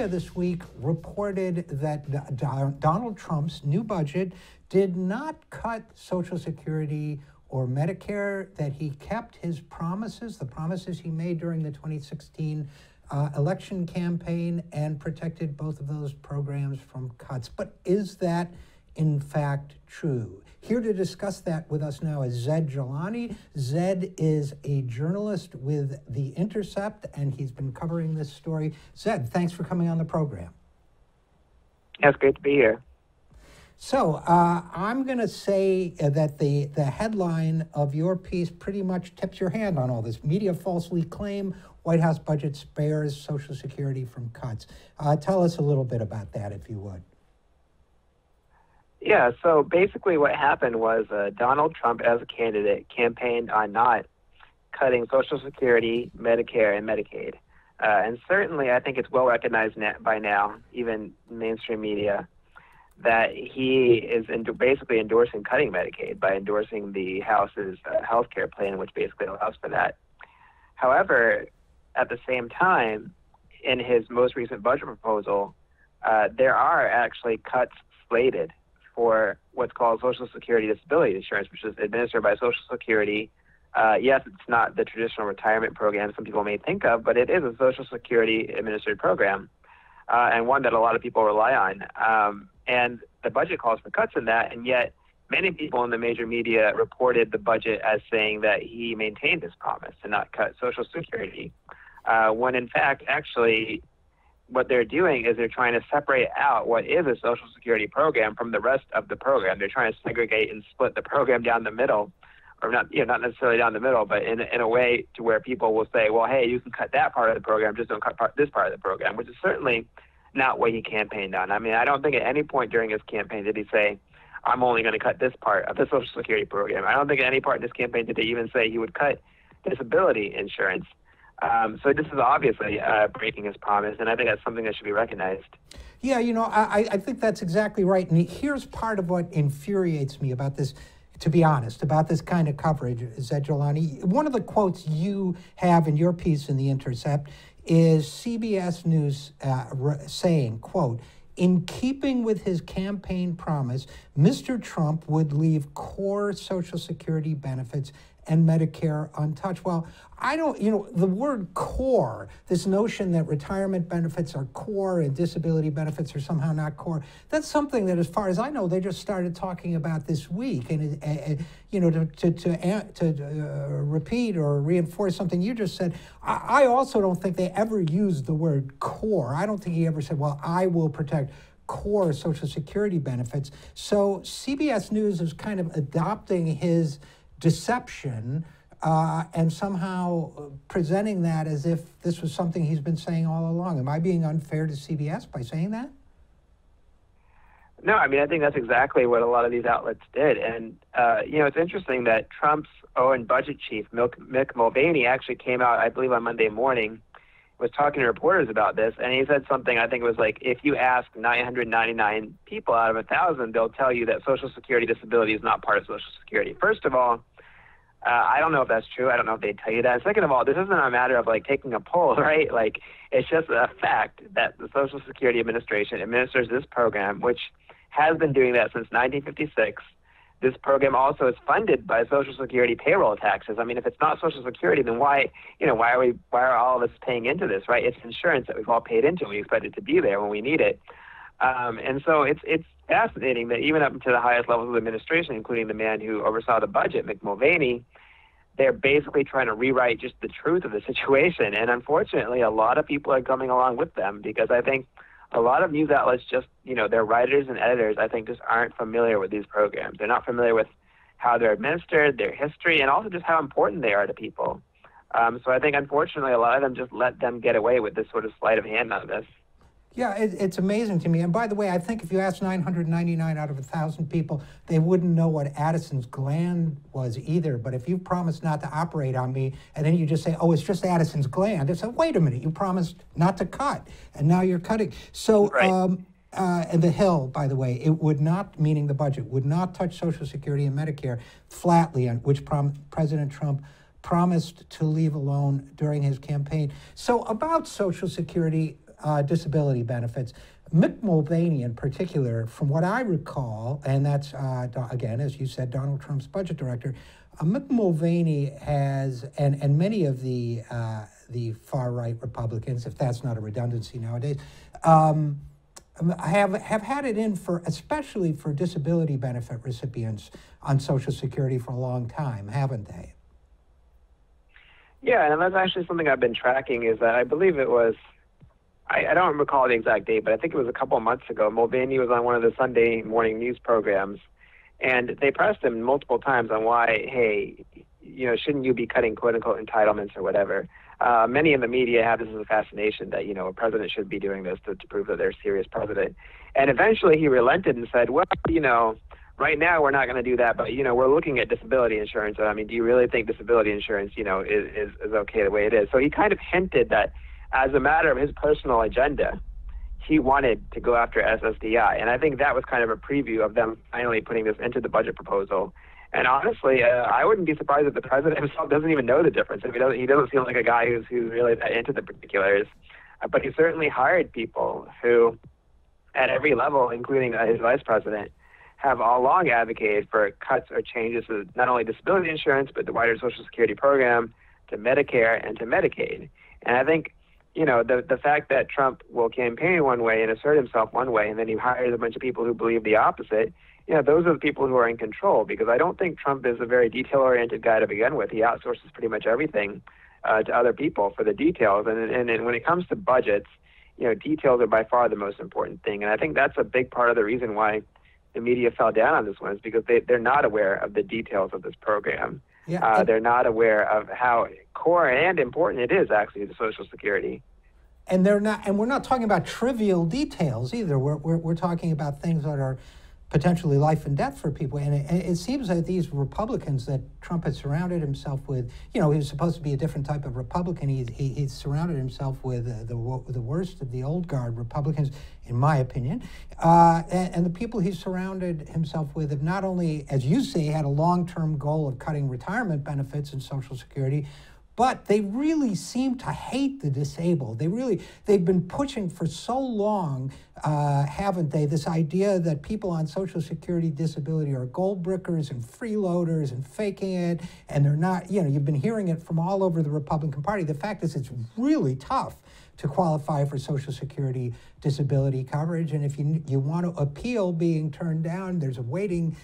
media this week reported that Donald Trump's new budget did not cut Social Security or Medicare, that he kept his promises, the promises he made during the 2016 election campaign, and protected both of those programs from cuts. But is that in fact true? Here to discuss that with us now is Zaid Jilani. Zaid is a journalist with The Intercept, and he's been covering this story. Zaid, thanks for coming on the program. Yeah, it's great to be here. So I'm going to say that the headline of your piece pretty much tips your hand on all this. Media falsely claim White House budget spares Social Security from cuts. Tell us a little bit about that, if you would. Yeah, so basically what happened was Donald Trump, as a candidate, campaigned on not cutting Social Security, Medicare, and Medicaid. And certainly I think it's well recognized by now, even mainstream media, that he is basically endorsing cutting Medicaid by endorsing the House's health care plan, which basically allows for that. However, at the same time, in his most recent budget proposal, there are actually cuts slated for what's called Social Security Disability Insurance, which is administered by Social Security. Yes, it's not the traditional retirement program some people may think of, but it is a Social Security administered program, and one that a lot of people rely on. And the budget calls for cuts in that, and yet many people in the major media reported the budget as saying that he maintained his promise to not cut Social Security, when in fact, actually, what they're doing is they're trying to separate out what is a Social Security program from the rest of the program. They're trying to segregate and split the program down the middle, or not necessarily down the middle, but in a way to where people will say, well, hey, you can cut that part of the program, just don't cut this part of the program, which is certainly not what he campaigned on. I mean, I don't think at any point during his campaign did he say, I'm only going to cut this part of the Social Security program. I don't think at any part in his campaign did he even say he would cut disability insurance. So this is obviously breaking his promise, and I think that's something that should be recognized. Yeah, you know, I think that's exactly right. And here's part of what infuriates me about this, to be honest, about this kind of coverage, Zaid Jilani. One of the quotes you have in your piece in The Intercept is CBS News saying, quote, in keeping with his campaign promise, Mr. Trump would leave core Social Security benefits and Medicare untouched. Well, I don't, the word core, this notion that retirement benefits are core and disability benefits are somehow not core, that's something that, as far as I know, they just started talking about this week. And, to repeat or reinforce something you just said, I also don't think they ever used the word core. I don't think he ever said, well, I will protect core Social Security benefits. So CBS News is kind of adopting his deception and somehow presenting that as if this was something he's been saying all along. Am I being unfair to CBS by saying that? No, I mean, I think that's exactly what a lot of these outlets did. And, it's interesting that Trump's own budget chief, Mick Mulvaney, actually came out, I believe, on Monday morning, was talking to reporters about this, and he said something, I think it was like, if you ask 999 people out of 1,000, they'll tell you that Social Security disability is not part of Social Security. First of all, I don't know if that's true. I don't know if they tell you that. Second of all, this isn't a matter of like taking a poll, right? Like, it's just a fact that the Social Security Administration administers this program, which has been doing that since 1956. This program also is funded by Social Security payroll taxes. I mean, if it's not Social Security, then why are all of us paying into this, right? It's insurance that we've all paid into. We expect it to be there when we need it. And so it's fascinating that even up to the highest levels of the administration, including the man who oversaw the budget, Mick Mulvaney, they're basically trying to rewrite just the truth of the situation. And unfortunately, a lot of people are coming along with them, because I think a lot of news outlets just, their writers and editors, I think, just aren't familiar with these programs. They're not familiar with how they're administered, their history, and also just how important they are to people. So I think, unfortunately, a lot of them just let them get away with this sort of sleight of hand on this. Yeah, it's amazing to me. And by the way, I think if you asked 999 out of 1,000 people, they wouldn't know what Addison's gland was either. But if you promised not to operate on me, and then you just say, oh, it's just Addison's gland, it's like, wait a minute, you promised not to cut, and now you're cutting. So, right. And the Hill, by the way, it would not, meaning the budget, would not touch Social Security and Medicare flatly, on which President Trump promised to leave alone during his campaign. So about Social Security, disability benefits. Mick Mulvaney in particular, from what I recall, and that's, again, as you said, Donald Trump's budget director, Mick Mulvaney has, and many of the far-right Republicans, if that's not a redundancy nowadays, have had it in for, especially for disability benefit recipients on Social Security for a long time, haven't they? Yeah, and that's actually something I've been tracking, is that I believe it was, I don't recall the exact date, but I think it was a couple of months ago. Mulvaney was on one of the Sunday morning news programs, and they pressed him multiple times on why, hey, shouldn't you be cutting quote-unquote entitlements or whatever? Many in the media have this as a fascination that, a president should be doing this to prove that they're a serious president. And eventually he relented and said, well, right now we're not going to do that, but, we're looking at disability insurance. I mean, do you really think disability insurance, is okay the way it is? So he kind of hinted that as a matter of his personal agenda, he wanted to go after SSDI. And I think that was kind of a preview of them finally putting this into the budget proposal. And honestly, I wouldn't be surprised if the president himself doesn't even know the difference. I mean, he doesn't seem like a guy who's really that into the particulars. But he certainly hired people who, at every level, including his vice president, have all along advocated for cuts or changes to not only disability insurance, but the wider Social Security program, to Medicare and to Medicaid. And I think, the fact that Trump will campaign one way and assert himself one way, and then he hires a bunch of people who believe the opposite, those are the people who are in control, because I don't think Trump is a very detail-oriented guy to begin with. He outsources pretty much everything to other people for the details. And when it comes to budgets, details are by far the most important thing. And I think that's a big part of the reason why the media fell down on this one, is because they're not aware of the details of this program. Yeah, they're not aware of how core and important it is actually to Social Security. And they're not, and we're not talking about trivial details either. We're talking about things that are potentially life and death for people. And it seems that these Republicans that Trump had surrounded himself with, he was supposed to be a different type of Republican. He surrounded himself with the worst of the old guard Republicans, in my opinion. And the people he surrounded himself with have not only, as you say, had a long-term goal of cutting retirement benefits and Social Security, but they really seem to hate the disabled. They've been pushing for so long, haven't they, this idea that people on Social Security disability are gold brickers and freeloaders and faking it, and they're not, you've been hearing it from all over the Republican Party. The fact is, it's really tough to qualify for Social Security disability coverage. And if you want to appeal being turned down, there's a waiting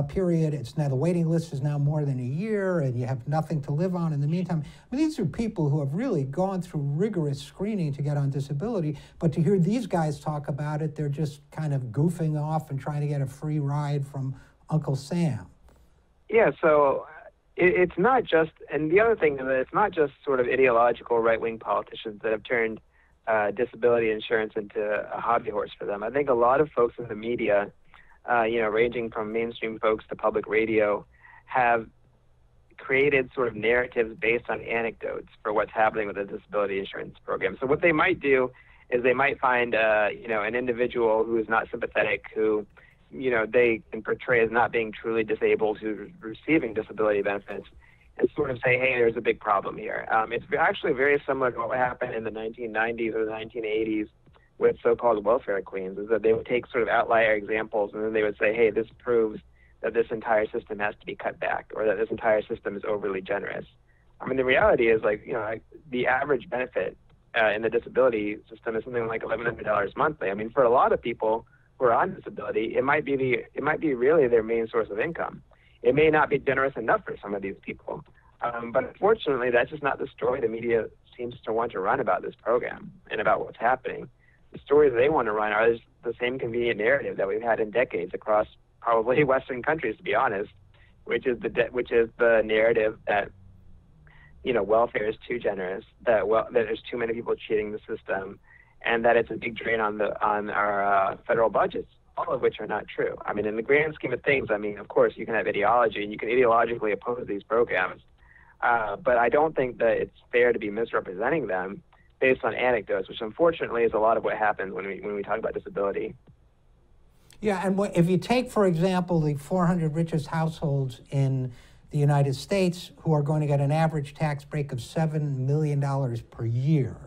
period. It's now, the waiting list is now more than a year, and you have nothing to live on in the meantime. I mean, these are people who have really gone through rigorous screening to get on disability, but to hear these guys talk about it, they're just kind of goofing off and trying to get a free ride from Uncle Sam. Yeah, so it's not just, and the other thing is that it's not just sort of ideological right-wing politicians that have turned disability insurance into a hobby horse for them. I think a lot of folks in the media, ranging from mainstream folks to public radio, have created sort of narratives based on anecdotes for what's happening with the disability insurance program. So what they might do is they might find, an individual who is not sympathetic, who, they can portray as not being truly disabled, who's receiving disability benefits, and sort of say, hey, there's a big problem here. It's actually very similar to what happened in the 1990s or the 1980s with so-called welfare queens, is that they would take sort of outlier examples, and then they would say, hey, this proves that this entire system has to be cut back, or that this entire system is overly generous. I mean, the reality is, the average benefit in the disability system is something like $1,100 monthly. I mean, for a lot of people who are on disability, it might be really their main source of income. It may not be generous enough for some of these people. But unfortunately, that's just not the story the media seems to want to run about this program and about what's happening. The stories they want to run are the same convenient narrative that we've had in decades across probably Western countries, to be honest, which is the narrative that welfare is too generous, that there's too many people cheating the system, and that it's a big drain on our federal budgets. All of which are not true. I mean, in the grand scheme of things, of course, you can have ideology and you can ideologically oppose these programs, but I don't think that it's fair to be misrepresenting them based on anecdotes, which unfortunately is a lot of what happens when we talk about disability. Yeah, and if you take, for example, the 400 richest households in the United States who are going to get an average tax break of $7 million per year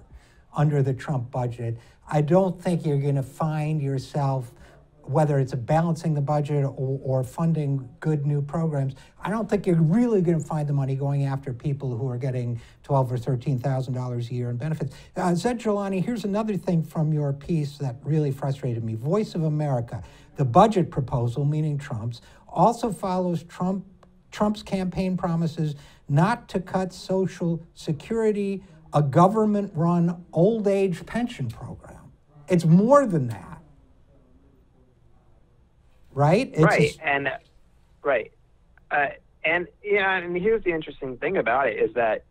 under the Trump budget. I don't think you're going to find yourself, whether it's balancing the budget or funding good new programs, I don't think you're really going to find the money going after people who are getting $12,000 or $13,000 a year in benefits. Zaid Jilani, here's another thing from your piece that really frustrated me. Voice of America, the budget proposal, meaning Trump's, also follows Trump's campaign promises not to cut Social Security, a government-run old age pension program. It's more than that. Right? And here's the interesting thing about it is that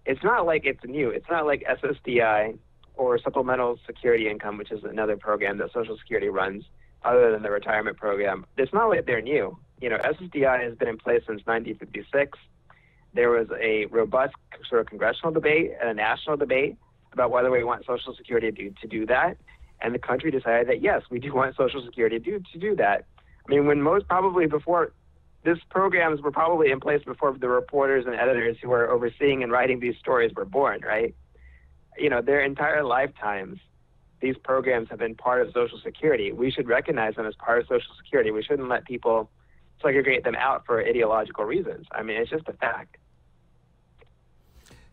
it's not like it's new. It's not like SSDI or supplemental security income, which is another program that Social Security runs other than the retirement program. It's not like they're new. SSDI has been in place since 1956. There was a robust sort of congressional debate and a national debate about whether we want Social Security to do that. And the country decided that, yes, we do want Social Security to do that. I mean, when these programs were probably in place before the reporters and editors who were overseeing and writing these stories were born, right? Their entire lifetimes, these programs have been part of Social Security. We should recognize them as part of Social Security. We shouldn't let people segregate them out for ideological reasons. I mean, it's just a fact.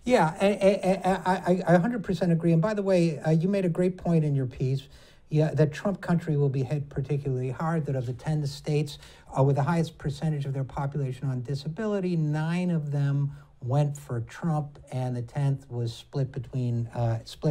Yeah, I 100% agree. And by the way, you made a great point in your piece. Yeah, that Trump country will be hit particularly hard, that of the 10 states with the highest percentage of their population on disability, 9 of them went for Trump, and the 10th was split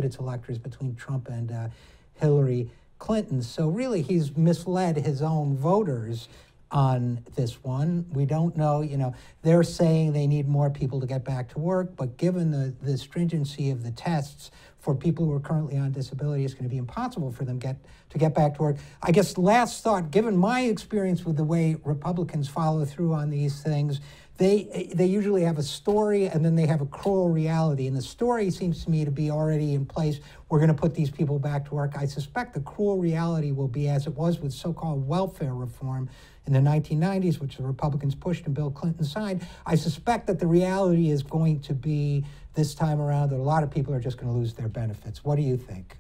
its electors between Trump and Hillary Clinton. So really, he's misled his own voters on this one. We don't know, they're saying they need more people to get back to work, but given the stringency of the tests for people who are currently on disability, it's going to be impossible for them to get back to work. I guess last thought, given my experience with the way Republicans follow through on these things, they usually have a story and then they have a cruel reality. And the story seems to me to be already in place. We're going to put these people back to work. I suspect the cruel reality will be as it was with so-called welfare reform in the 1990s, which the Republicans pushed and Bill Clinton signed. I suspect that the reality is going to be this time around that a lot of people are just going to lose their benefits. What do you think?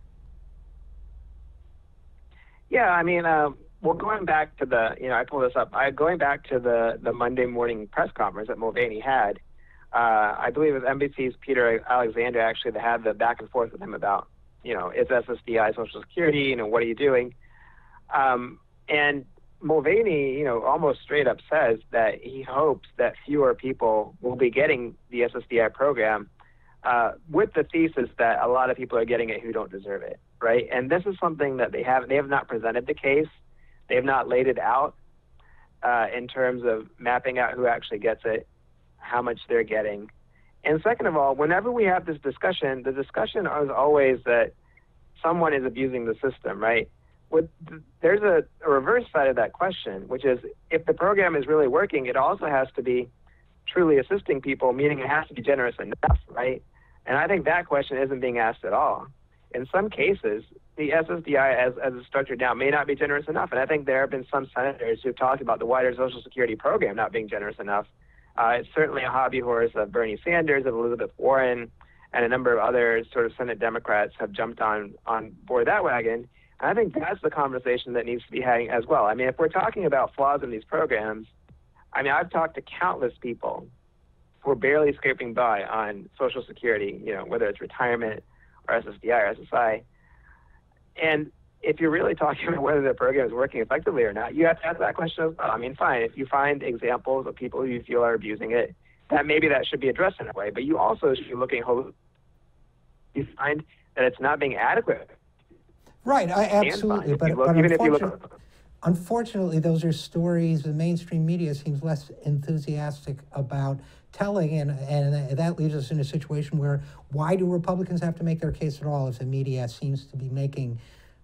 Yeah, I mean, well, going back to I pulled this up. Going back to the Monday morning press conference that Mulvaney had, I believe it was NBC's Peter Alexander actually that had the back and forth with him about, is SSDI Social Security, what are you doing? And Mulvaney, almost straight up says that he hopes that fewer people will be getting the SSDI program with the thesis that a lot of people are getting it who don't deserve it, right? And this is something that they have not presented the case. They have not laid it out in terms of mapping out who actually gets it, how much they're getting. And second of all, whenever we have this discussion, the discussion is always that someone is abusing the system, right? There's a reverse side of that question, which is if the program is really working, it also has to be truly assisting people, meaning it has to be generous enough, right? And I think that question isn't being asked at all. In some cases, the SSDI as it's structured now may not be generous enough. And I think there have been some senators who've talked about the wider Social Security program not being generous enough. It's certainly a hobby horse of Bernie Sanders, of Elizabeth Warren, and a number of other sort of Senate Democrats have jumped on board that wagon. And I think that's the conversation that needs to be had as well. I mean, if we're talking about flaws in these programs, I mean, I've talked to countless people who are barely scraping by on Social Security, whether it's retirement or SSDI or SSI. And if you're really talking about whether the program is working effectively or not, you have to ask that question as well. I mean, fine, if you find examples of people who you feel are abusing it, maybe that should be addressed in a way. But you also should be looking, you find that it's not being adequate. Right, absolutely. But unfortunately, those are stories the mainstream media seems less enthusiastic about telling, and that leaves us in a situation where why do Republicans have to make their case at all if the media seems to be making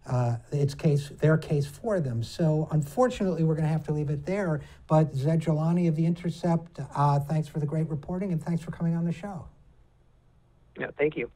their case for them? So unfortunately, we're going to have to leave it there. But Zaid Jilani of The Intercept, thanks for the great reporting, and thanks for coming on the show. Yeah, thank you.